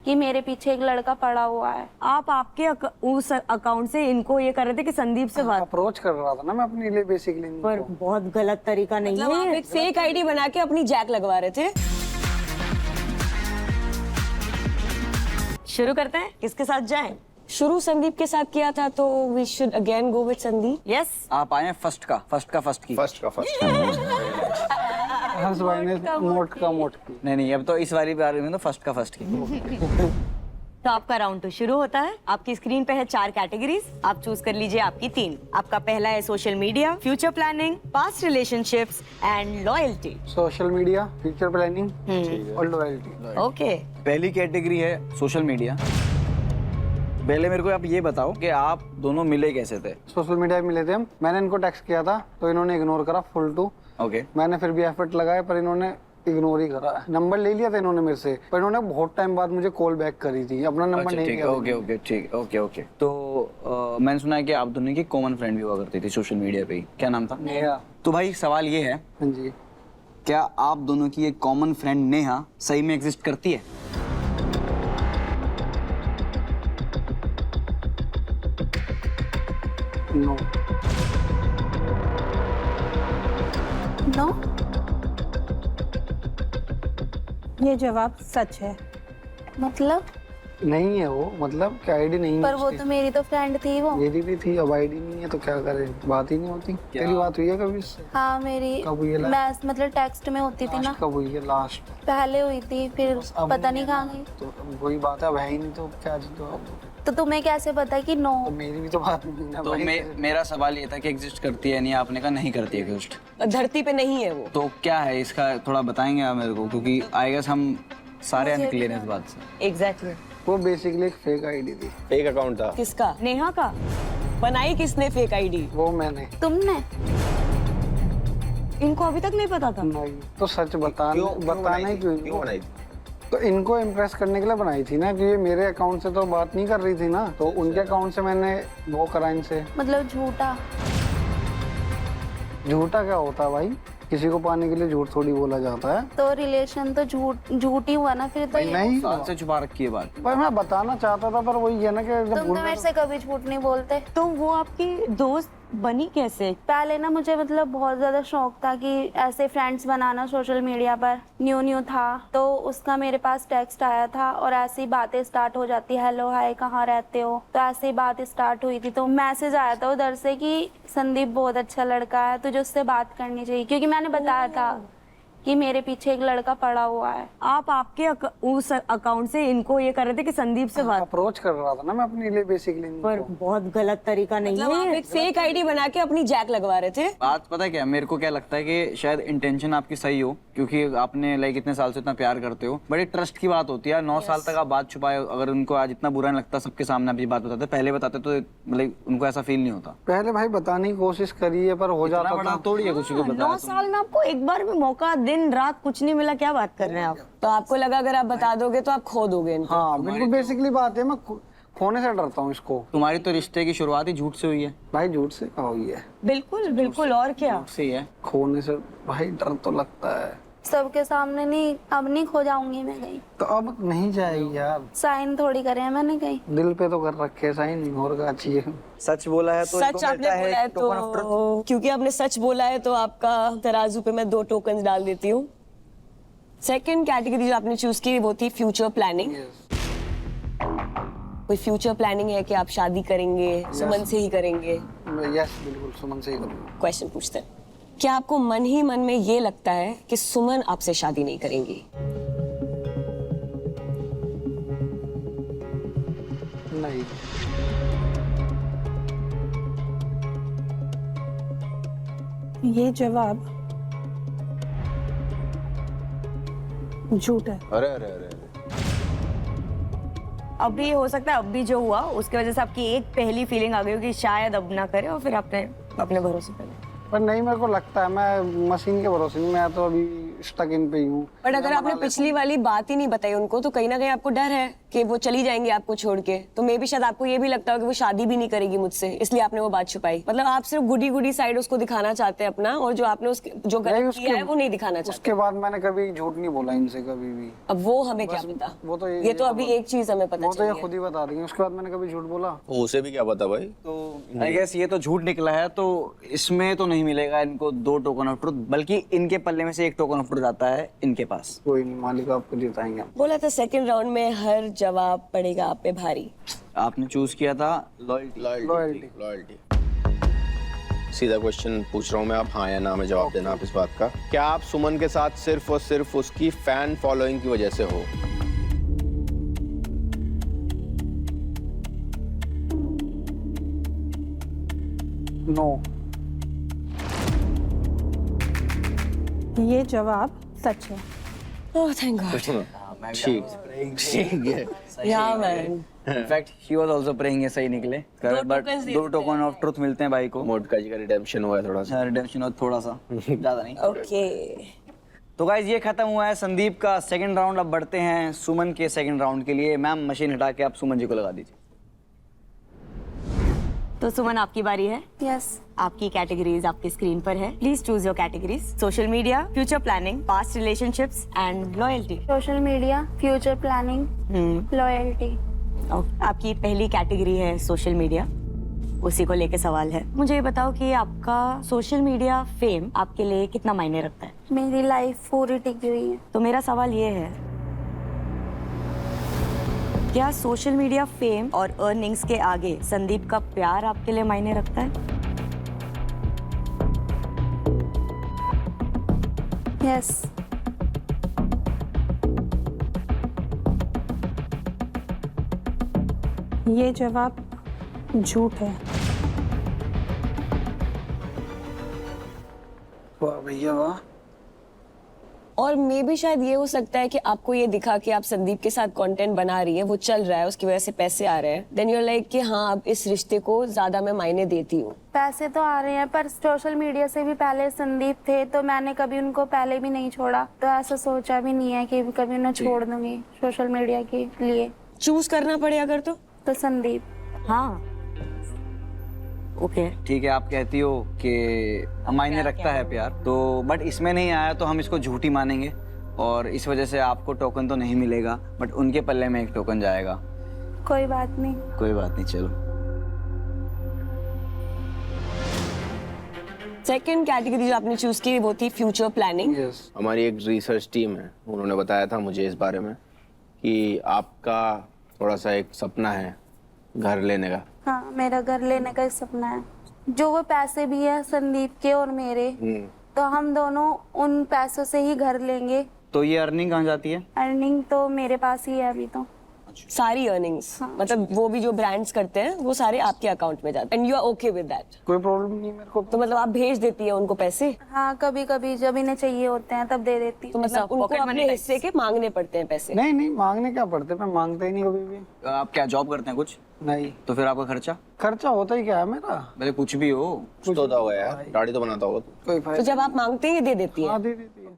कि मेरे पीछे एक लड़का पड़ा हुआ है। आप आपके उस अकाउंट से इनको ये कर रहे थे कि संदीप से बात, अप्रोच कर रहा था ना मैं अपने लिए बेसिकली। पर बहुत गलत तरीका नहीं मतलब आप है। एक फेक आईडी बना के अपनी जैक लगवा रहे थे। शुरू करते हैं, किसके साथ जाएं? शुरू संदीप के साथ किया था तो we should again go with Sandeep. Yes, आप आए हैं फर्स्ट की। हंस भाई ने मोट की। नहीं अब तो इस वाली बार में तो फर्स्ट की। तो आपका राउंड 2 शुरू होता है। आपकी स्क्रीन पे है 4 कैटेगरीज, आप चूज कर लीजिए आपकी 3। आपका पहला है social media, future planning, past relationships and loyalty. Social media, future planning और लॉयल्टी। ओके, पहली कैटेगरी है सोशल मीडिया। पहले मेरे को आप ये बताओ कि आप दोनों मिले कैसे थे? सोशल मीडिया पे मिले थे हम। मैंने इनको टेक्स्ट किया था तो इन्होंने इग्नोर करा फुल टू। ओके। मैंने फिर भी एफर्ट लगाया पर इन्होंने इग्नोर ही करा। नंबर ले लिया था इन्होंने मेरे से, पर इन्होंने बहुत टाइम बाद मुझे कॉल बैक करी थी। अपना नंबर नहीं ठीक लिया। ओके। तो मैंने सुना है कि आप दोनों की कॉमन फ्रेंड भी हुआ करती थी सोशल मीडिया पे ही। क्या नाम था? नेहा। तो भाई सवाल ये है, हाँ जी। क्या आप दोनों की एक कॉमन फ्रेंड नेहा सही में एग्जिस्ट करती है? नो। नो, ये जवाब सच है। मतलब नहीं है वो, मतलब क्या आईडी नहीं है पर वो उसकी। तो मेरी तो फ्रेंड थी वो। मेरी भी थी, अब आईडी नहीं है तो क्या करे, बात ही नहीं होती। तेरी बात हुई है कभी इससे? हाँ मेरी, कब हुई है मैं मतलब टेक्स्ट में होती थी ना, कब हुई है लास्ट? पहले हुई थी, फिर अब पता नहीं कहाँ गई। तो वही बात है, अब है ही नहीं तो क्या जी। तो तुम्हें कैसे पता कि नो? तो मेरी भी तो बात नहीं है ना तो भाई। मेरा सवाल ये था कि एग्जिस्ट करती है नहीं, आपने कहा नहीं करती है एग्जिस्ट। धरती पे नहीं है वो। तो क्या है इसका, थोड़ा बताएंगे आप मेरे को, क्योंकि आई गेस हम सारे अनक्लियर हैं इस बात से। एग्जैक्टली। वो बेसिकली एक फेक आईडी थी। फेक अकाउंट था। किसका? नेहा का। बनाई किसने फेक आईडी? वो मैंने तुमने? इनको अभी तक नहीं पता था? नहीं तो सच बताना ही क्यों बनाई थी? तो इनको इम्प्रेस करने के लिए बनाई थी ना, कि ये मेरे अकाउंट से तो बात नहीं कर रही थी ना, तो उनके अकाउंट से मैंने वो करा इनसे। मतलब झूठा? झूठा क्या होता है भाई, किसी को पाने के लिए झूठ थोड़ी बोला जाता है। तो रिलेशन तो झूठ ही हुआ ना फिर तो। ये नहीं साल से छुपा रखी है बात। भाई मैं बताना चाहता था, पर वही है ना कि जब तुम तो मेरे से कभी झूठ नहीं बोलते। तो वो आपकी दोस्त बनी कैसे? पहले ना मुझे मतलब बहुत ज्यादा शौक था कि ऐसे फ्रेंड्स बनाना सोशल मीडिया पर, न्यू था, तो उसका मेरे पास टेक्स्ट आया था और ऐसी बातें स्टार्ट हो जाती, हेलो हाय कहाँ रहते हो, तो ऐसी बात स्टार्ट हुई थी। तो मैसेज आया था उधर से कि संदीप बहुत अच्छा लड़का है, तुझे उससे बात करनी चाहिए, क्योंकि मैंने बताया था कि मेरे पीछे एक लड़का पड़ा हुआ है। आप आपके उस अकाउंट से इनको ये कर रहे थे कि संदीप से बात, अप्रोच कर रहा था ना मैं अपने लिए बेसिकली। पर बहुत गलत तरीका नहीं मतलब आप है। एक फेक आईडी बना के अपनी जैक लगवा रहे थे। बात पता है क्या, मेरे को क्या लगता है कि शायद इंटेंशन आपकी सही हो, क्योंकि आपने लाइक इतने साल से इतना प्यार करते हो, बड़ी ट्रस्ट की बात होती है। 9 साल तक आप बात छुपाए, अगर उनको आज इतना बुरा नहीं लगता सबके सामने आप ये बात बताते, पहले बताते तो मतलब उनको ऐसा फील नहीं होता। पहले भाई बताने की कोशिश करी है, पर हो जाता बड़ा था। थोड़ी है किसी को 9 बताया। साल में आपको एक बार भी मौका, दिन रात कुछ नहीं मिला, क्या बात कर रहे हैं आप? तो आपको लगा अगर आप बता दोगे तो आप खो दोगे इनको। हाँ बिल्कुल बेसिकली बात है, मैं खोने से डरता हूँ इसको। तुम्हारी तो रिश्ते की शुरुआत ही झूठ से हुई है। भाई झूठ से कहा हुई है, बिल्कुल बिल्कुल, और क्या। झूठ से ही है। खोने से भाई डर तो लगता है। सबके सामने नहीं, अब नहीं खो जाऊंगी मैं कहीं। तो अब नहीं जाएगी यार, साइन थोड़ी करे हैं मैंने कहीं। दिल पे तो कर रखे साइन, और क्या चाहिए। सच बोला है तो सच आपने बोला है तो, क्योंकि आपने सच बोला है तो आपका तराजू पे मैं 2 टोकन डाल देती हूँ। सेकंड कैटेगरी जो आपने चूज की वो थी फ्यूचर प्लानिंग। कोई फ्यूचर प्लानिंग है कि आप शादी करेंगे, सुमन से ही करेंगे? यस बिल्कुल, सुमन से ही करूँगा। क्वेश्चन पूछते हैं, क्या आपको मन ही मन में ये लगता है कि सुमन आपसे शादी नहीं करेंगी? नहीं। ये जवाब झूठ है। अरे अरे अरे अभी हो सकता है, अभी जो हुआ उसकी वजह से आपकी एक पहली फीलिंग आ गई हो कि शायद अब ना करे, और फिर आपने अपने भरोसे पे लिया। पर नहीं, मेरे को लगता है मैं मशीन के भरोसे नहीं, मैं तो अभी स्टक इन पे ही हूँ। बट अगर आपने पिछली वाली बात ही नहीं बताई उनको तो कहीं ना कहीं आपको डर है कि वो चली जाएंगी आपको छोड़ के, तो मे भी शायद आपको ये भी लगता हो कि वो शादी भी नहीं करेगी मुझसे, इसलिए आपने वो बात छुपाई। मतलब आप सिर्फ गुडी गुडी साइड उसको दिखाना चाहते हैं अपना, और जो आपने उसके जो नहीं, गलत किया है वो नहीं दिखाना चाहते। उसके बाद मैंने कभी झूठ नहीं बोला इनसे कभी भी। अब वो हमें क्या पता, वो तो ये तो अभी एक चीज हमें पता वो तो ये चली है। खुद ही बता रही है। उसके बाद मैंने कभी झूठ बोला? उसे भी क्या पता भाई। तो आई गेस ये तो झूठ निकला है, तो इसमें तो नहीं मिलेगा इनको 2 टोकन ऑफ ट्रुथ, बल्कि इनके पल्ले में से 1 टोकन ऑफ ट्रुथ आता है इनके पास। कोई नहीं, मालिक आपको जिताएंगे। बोला था सेकंड राउंड में हर जवाब पड़ेगा आप पे भारी। आपने चूज किया था लॉयल्टी। लॉयल्टी। सीधा क्वेश्चन पूछ रहा हूँ मैं, आप हाँ या ना में जवाब देना आप इस बात का। क्या आप सुमन के साथ सिर्फ और सिर्फ उसकी फैन फॉलोइंग की वजह से हो? नो। ये जवाब सच है। Oh thank God. ठीक है। या man, in fact she was also praying ये सही निकले, but tokens they 2 token of truth मिलते हैं भाई को। मोटका जी का रिडेम्पशन हुआ है थोड़ा सा। रिडेम्पशन और थोड़ा सा, ज्यादा नहीं। ओके। तो गाइज ये खत्म हुआ है संदीप का सेकंड राउंड। अब बढ़ते हैं सुमन के सेकंड राउंड के लिए। मैम मशीन हटा के आप सुमन जी को लगा दीजिए। तो सुमन आपकी बारी है। यस। आपकी कैटेगरीज आपकी स्क्रीन पर है। Please choose your categories. Social media, future planning, past relationships and loyalty. Social media, future planning, loyalty. आपकी पहली कैटेगरी है सोशल मीडिया, उसी को लेके सवाल है। मुझे ये बताओ कि आपका सोशल मीडिया फेम आपके लिए कितना मायने रखता है। मेरी लाइफ पूरी टिकी हुई है। तो मेरा सवाल ये है, क्या सोशल मीडिया फेम और अर्निंग्स के आगे संदीप का प्यार आपके लिए मायने रखता है? यस। ये जवाब झूठ है। वाह भैया वाह। और मे भी शायद ये हो सकता है कि आपको ये दिखा कि आप संदीप के साथ कंटेंट बना रही है, वो चल रहा है, उसकी वजह से पैसे आ रहे हैं, देन यू लाइक कि हाँ अब इस रिश्ते को ज्यादा मैं मायने देती हूँ। पैसे तो आ रहे हैं, पर सोशल मीडिया से भी पहले संदीप थे, तो मैंने कभी उनको पहले भी नहीं छोड़ा, तो ऐसा सोचा भी नहीं है कि कभी उन्हें छोड़ दूंगी सोशल मीडिया के लिए। चूज करना पड़े अगर तो संदीप। हाँ ओके। ठीक है, आप कहती हो कि मायने रखता है प्यार, तो बट इसमें नहीं आया तो हम इसको झूठी मानेंगे, और इस वजह से आपको टोकन तो नहीं मिलेगा, बट उनके पल्ले में 1 टोकन जाएगा। कोई बात नहीं। कोई बात नहीं, चलो। सेकंड कैटेगरी जो आपने चूज की वो थी फ्यूचर प्लानिंग। यस। हमारी एक रिसर्च टीम है, उन्होंने बताया था मुझे इस बारे में कि आपका थोड़ा सा एक सपना है घर लेने का। हाँ, मेरा घर लेने का ही सपना है। जो वो पैसे भी है संदीप के और मेरे, तो हम दोनों उन पैसों से ही घर लेंगे। तो ये अर्निंग कहाँ जाती है? अर्निंग तो मेरे पास ही है अभी तो। सारी अर्निंग्स, मतलब वो भी जो ब्रांड्स करते हैं वो सारे आपके अकाउंट में जाते हैं, and you are okay with that. कोई प्रॉब्लम नहीं मेरे को। तो मतलब आप भेज देती है उनको पैसे? हाँ, कभी कभी जब इन्हें चाहिए होते हैं तब दे देती तो हूँ। मतलब उनको pocket money अपने type। हिस्से के मांगने पड़ते हैं पैसे? नहीं नहीं, मांगने क्या पड़ते, मैं मांगता ही नहीं कभी भी। आप क्या जॉब करते हैं कुछ? नहीं। तो फिर आपका खर्चा? खर्चा होता ही क्या है मेरा। भले कुछ भी हो। कुछ तो होता होगा यार, दाढ़ी तो बनाता होगा तू। कोई तो फायदा। जब आप मांगते हैं ये दे देती है? हाँ दे देती है।